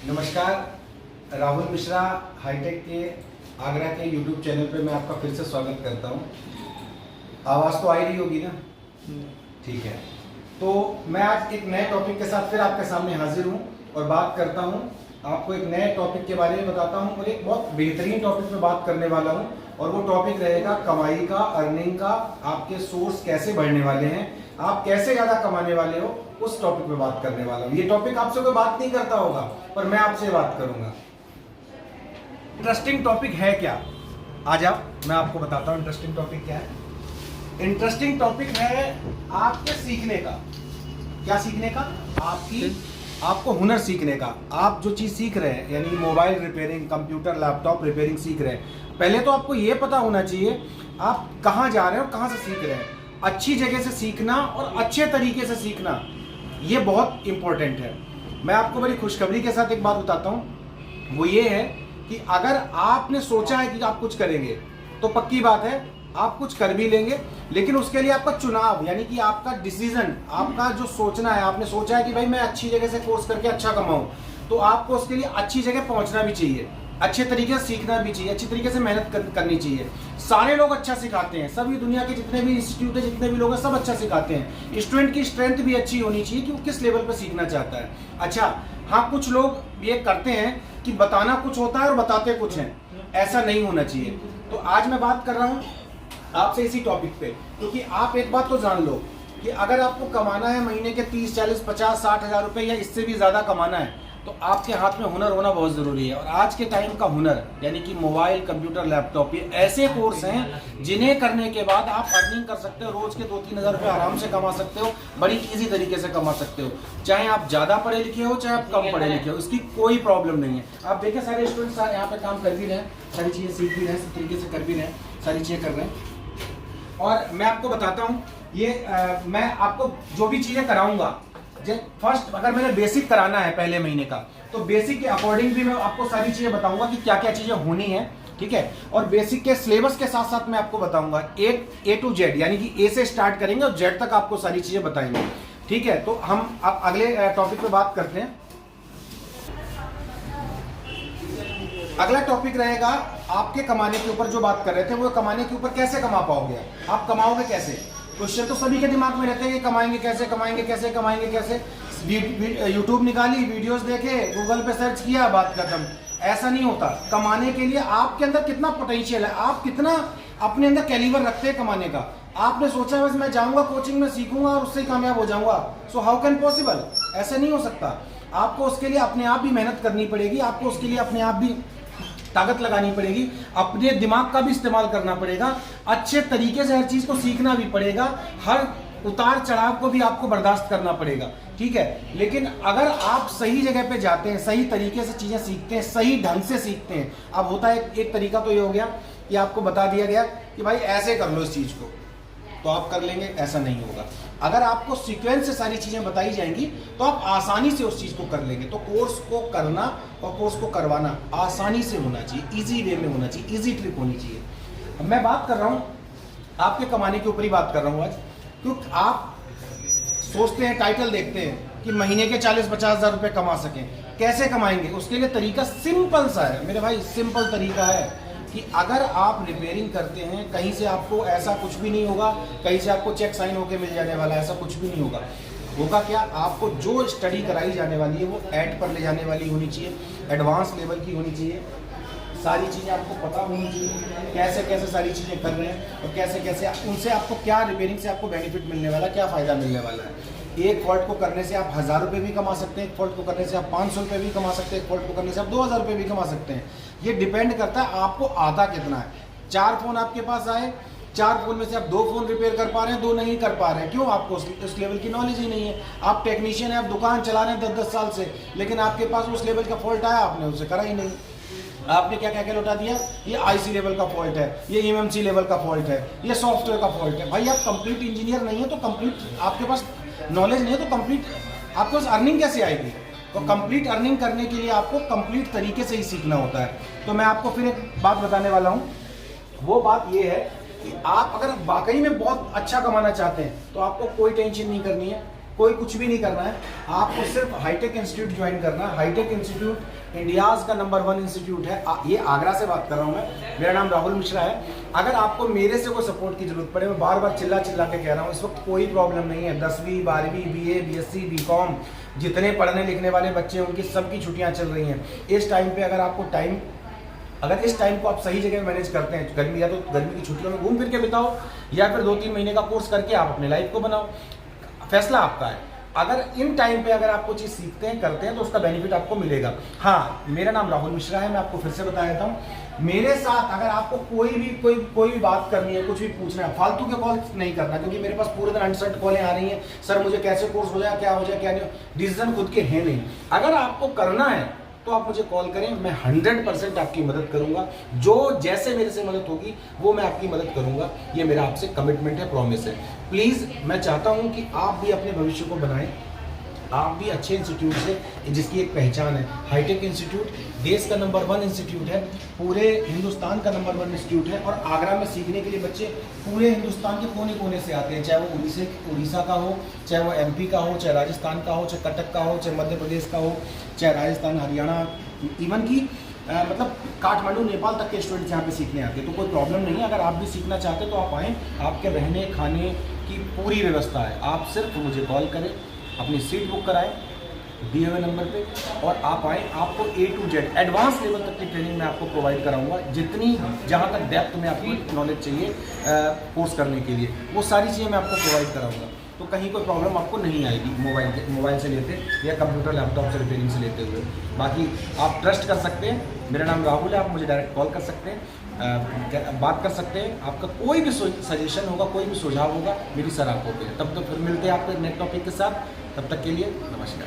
नमस्कार, राहुल मिश्रा हाईटेक के आगरा के यूट्यूब चैनल पे मैं आपका फिर से स्वागत करता हूँ। आवाज़ तो आ ही रही होगी ना? ठीक है। तो मैं आज एक नए टॉपिक के साथ फिर आपके सामने हाजिर हूँ और बात करता हूँ। आपको एक नए टॉपिक के बारे में बताता हूँ और एक बहुत बेहतरीन टॉपिक पे बात करने वाला हूँ और वो टॉपिक रहेगा कमाई का, अर्निंग का। आपके सोर्स कैसे बढ़ने वाले हैं, आप कैसे ज़्यादा कमाने वाले हो, उस टॉपिक पे बात करने वाला हूँ। ये टॉपिक आपसे कोई बात नहीं करता होगा पर मैं आपसे बात करूंगा। इंटरेस्टिंग टॉपिक है क्या? आ जाओ, मैं आपको बताता हूँ इंटरेस्टिंग टॉपिक क्या है। इंटरेस्टिंग टॉपिक है आपके सीखने का। क्या सीखने का? आपको हुनर सीखने का। आप जो चीज़ सीख रहे हैं यानी mobile repairing, computer laptop repairing सीख रहे हैं, पहले तो आपको ये पता होना चाहिए आप कहाँ जा रहे हो, कहाँ से सीख रहे हैं। अच्छी जगह से सीखना और अच्छे तरीके से सीखना ये बहुत इंपॉर्टेंट है। मैं आपको बड़ी खुशखबरी के साथ एक बात बताता हूँ, वो ये है कि अगर आपने सोचा है कि आप कुछ करेंगे तो पक्की बात है आप कुछ कर भी लेंगे, लेकिन उसके लिए आपका चुनाव यानी कि आपका डिसीजन, आपका जो सोचना है, आपने सोचा है कि भाई मैं अच्छी जगह से कोर्स करके अच्छा कमाऊं, तो आपको उसके लिए अच्छी जगह पहुंचना भी चाहिए, अच्छे तरीके से सीखना भी चाहिए, अच्छी तरीके से मेहनत करनी चाहिए। सारे लोग अच्छा सिखाते हैं, सभी दुनिया के जितने भी इंस्टीट्यूट है, जितने भी लोग हैं, सब अच्छा सिखाते हैं। स्टूडेंट की स्ट्रेंथ भी अच्छी होनी चाहिए कि वो किस लेवल पर सीखना चाहता है। अच्छा हाँ, कुछ लोग ये करते हैं कि बताना कुछ होता है और बताते कुछ हैं, ऐसा नहीं होना चाहिए। तो आज मैं बात कर रहा हूँ आपसे इसी टॉपिक पे, क्योंकि आप एक बात तो जान लो कि अगर आपको कमाना है महीने के 30, 40, 50, 60 हज़ार रुपए या इससे भी ज़्यादा कमाना है तो आपके हाथ में हुनर होना बहुत ज़रूरी है। और आज के टाइम का हुनर यानी कि मोबाइल, कंप्यूटर, लैपटॉप, ये ऐसे कोर्स हैं जिन्हें करने के बाद आप अर्निंग कर सकते हो। रोज़ के 2-3 हज़ार रुपये आराम से कमा सकते हो, बड़ी ईजी तरीके से कमा सकते हो। चाहे आप ज़्यादा पढ़े लिखे हो, चाहे आप कम पढ़े लिखे हो, इसकी कोई प्रॉब्लम नहीं है। आप देखिए सारे स्टूडेंट्स यहाँ पे काम कर भी रहे हैं, सारी चीज़ें सीख भी रहे हैं, सब तरीके से कर भी रहे हैं, सारी चीज़ें कर रहे हैं। और मैं आपको बताता हूँ मैं आपको जो भी चीज़ें कराऊंगा, फर्स्ट अगर मैंने बेसिक कराना है पहले महीने का, तो बेसिक के अकॉर्डिंग भी मैं आपको सारी चीजें बताऊंगा कि क्या क्या चीजें होनी है, ठीक है। और बेसिक के सिलेबस के साथ साथ मैं आपको बताऊंगा A to Z यानी कि A से स्टार्ट करेंगे और Z तक आपको सारी चीजें बताएंगे, ठीक है। तो हम अब अगले टॉपिक पे बात करते हैं। अगला टॉपिक रहेगा आपके कमाने के ऊपर। जो बात कर रहे थे वो कमाने के ऊपर, कैसे कमा पाओगे, आप कमाओगे कैसे। क्वेश्चन तो सभी के दिमाग में रहते हैं कि कमाएंगे कैसे, कमाएंगे कैसे, कमाएंगे कैसे। यूट्यूब निकाली, वीडियोस देखे, गूगल पे सर्च किया, बात खत्म। ऐसा नहीं होता। कमाने के लिए आपके अंदर कितना पोटेंशियल है, आप कितना अपने अंदर कैलिबर रखते हैं कमाने का। आपने सोचा बस मैं जाऊंगा कोचिंग में सीखूंगा और उससे कामयाब हो जाऊंगा, सो हाउ कैन पॉसिबल, ऐसा नहीं हो सकता। आपको उसके लिए अपने आप भी मेहनत करनी पड़ेगी, आपको उसके लिए अपने आप भी ताकत लगानी पड़ेगी, अपने दिमाग का भी इस्तेमाल करना पड़ेगा, अच्छे तरीके से हर चीज को सीखना भी पड़ेगा, हर उतार चढ़ाव को भी आपको बर्दाश्त करना पड़ेगा, ठीक है। लेकिन अगर आप सही जगह पे जाते हैं, सही तरीके से चीजें सीखते हैं, सही ढंग से सीखते हैं। अब होता है एक तरीका तो ये हो गया कि आपको बता दिया गया कि भाई ऐसे कर लो इस चीज को, तो आप कर लेंगे, ऐसा नहीं होगा। अगर आपको सीक्वेंस से सारी चीजें बताई जाएंगी तो आप आसानी से उस चीज को कर लेंगे। तो कोर्स को करना और कोर्स को करवाना आसानी से होना चाहिए, इजी वे में होना चाहिए, इजी ट्रिक होनी चाहिए। अब मैं बात कर रहा हूं आपके कमाने के ऊपर ही बात कर रहा हूं आज, क्योंकि आप सोचते हैं, टाइटल देखते हैं कि महीने के 40-50 हज़ार रुपए कमा सकें। कैसे कमाएंगे? उसके लिए तरीका सिंपल सा है मेरे भाई, सिंपल तरीका है कि अगर आप रिपेयरिंग करते हैं, कहीं से आपको ऐसा कुछ भी नहीं होगा, कहीं से आपको चेक साइन होके मिल जाने वाला, ऐसा कुछ भी नहीं होगा। होगा क्या, आपको जो स्टडी कराई जाने वाली है वो ऐड पर ले जाने वाली होनी चाहिए, एडवांस लेवल की होनी चाहिए। सारी चीज़ें आपको पता होनी चाहिए, कैसे कैसे सारी चीज़ें कर रहे हैं और कैसे कैसे उनसे आपको क्या रिपेयरिंग से आपको बेनिफिट मिलने वाला, क्या फ़ायदा मिलने वाला है। एक फॉल्ट को करने से आप 1000 रुपये भी कमा सकते हैं, एक फॉल्ट को करने से आप 500 रुपये भी कमा सकते हैं, एक फॉल्ट को करने से आप 2000 रुपये भी कमा सकते हैं। ये डिपेंड करता है आपको आता कितना है। 4 फ़ोन आपके पास आए, 4 फ़ोन में से आप 2 फ़ोन रिपेयर कर पा रहे हैं, 2 नहीं कर पा रहे हैं, क्यों? आपको उस लेवल की नॉलेज ही नहीं है। आप टेक्नीशियन है, आप दुकान चला रहे हैं 10-10 साल से, लेकिन आपके पास उस लेवल का फॉल्ट आया, आपने उसे करा ही नहीं। आपने क्या क्या क्या लौटा दिया, ये आईसी लेवल का फॉल्ट है, ये एमएमसी लेवल का फॉल्ट है, ये सॉफ्टवेयर का फॉल्ट है। भाई आप कंप्लीट इंजीनियर नहीं है तो कंप्लीट आपके पास नॉलेज नहीं है तो कंप्लीट आपके पास अर्निंग कैसे आएगी? तो कंप्लीट अर्निंग करने के लिए आपको कंप्लीट तरीके से ही सीखना होता है। तो मैं आपको फिर एक बात बताने वाला हूँ, वो बात ये है कि आप अगर वाकई में बहुत अच्छा कमाना चाहते हैं तो आपको कोई टेंशन नहीं करनी है। कोई कुछ भी नहीं करना है, आपको सिर्फ हाईटेक इंस्टीट्यूट ज्वाइन करना है। हाईटेक इंस्टीट्यूट इंडियाज़ का नंबर 1 इंस्टीट्यूट है। ये आगरा से बात कर रहा हूँ मैं, मेरा नाम राहुल मिश्रा है। अगर आपको मेरे से कोई सपोर्ट की जरूरत पड़े, मैं बार बार चिल्ला के कह रहा हूँ, इस वक्त कोई प्रॉब्लम नहीं है। 10वीं 12वीं BA BSc BCom जितने पढ़ने लिखने वाले बच्चे हैं उनकी सबकी छुट्टियाँ चल रही हैं। इस टाइम पे अगर इस टाइम को आप सही जगह मैनेज करते हैं, गर्मी या तो गर्मी की छुट्टियों में घूम फिर के बिताओ, या फिर 2-3 महीने का कोर्स करके आप अपने लाइफ को बनाओ, फैसला आपका है। अगर इन टाइम पे अगर आप कोई चीज़ सीखते हैं करते हैं तो उसका बेनिफिट आपको मिलेगा। हाँ, मेरा नाम राहुल मिश्रा है, मैं आपको फिर से बता देता हूँ। मेरे साथ अगर आपको कोई भी बात करनी है, कुछ भी पूछना है, फालतू के कॉल नहीं करना, क्योंकि मेरे पास पूरे दिन अनसर्ट कॉलें आ रही हैं। सर मुझे कैसे कोर्स हो जाए, क्या हो जाए, क्या नहीं, डिसीजन खुद के हैं नहीं। अगर आपको करना है तो आप मुझे कॉल करें, मैं 100% आपकी मदद करूंगा। जो जैसे मेरे से मदद होगी वो मैं आपकी मदद करूंगा, ये मेरा आपसे कमिटमेंट है, प्रॉमिस है। प्लीज़ मैं चाहता हूं कि आप भी अपने भविष्य को बनाएं, आप भी अच्छे इंस्टीट्यूट से, जिसकी एक पहचान है। हाईटेक इंस्टीट्यूट देश का नंबर 1 इंस्टीट्यूट है, पूरे हिंदुस्तान का नंबर 1 इंस्टीट्यूट है। और आगरा में सीखने के लिए बच्चे पूरे हिंदुस्तान के कोने कोने से आते हैं, चाहे वो उड़ीसा का हो, चाहे वो MP का हो, चाहे राजस्थान का हो, चाहे कटक का हो, चाहे मध्य प्रदेश का हो, चाहे राजस्थान हरियाणा, इवन की मतलब काठमांडू नेपाल तक के स्टूडेंट्स यहाँ पे सीखने आते हैं। तो कोई प्रॉब्लम नहीं है, अगर आप भी सीखना चाहते हैं तो आप आएँ, आपके रहने खाने की पूरी व्यवस्था है। आप सिर्फ मुझे कॉल करें, अपनी सीट बुक कराएं दिए हुए नंबर पे, और आप आएँ। आपको A to Z advance level तक की ट्रेनिंग मैं आपको प्रोवाइड कराऊंगा, जितनी जहाँ तक डेप्थ में आपकी नॉलेज चाहिए कोर्स करने के लिए, वो सारी चीज़ें मैं आपको प्रोवाइड कराऊंगा। तो कहीं कोई प्रॉब्लम आपको नहीं आएगी मोबाइल से लेते या कंप्यूटर लैपटॉप से रिपेयरिंग से लेते हुए। बाकी आप ट्रस्ट कर सकते हैं, मेरा नाम राहुल है, आप मुझे डायरेक्ट कॉल कर सकते हैं, बात कर सकते हैं। आपका कोई भी सजेशन होगा, कोई भी सुझाव होगा, मेरी सर आंखों पे है। तब तो फिर मिलते हैं आपको नेक्स्ट टॉपिक के साथ, तब तक के लिए नमस्कार।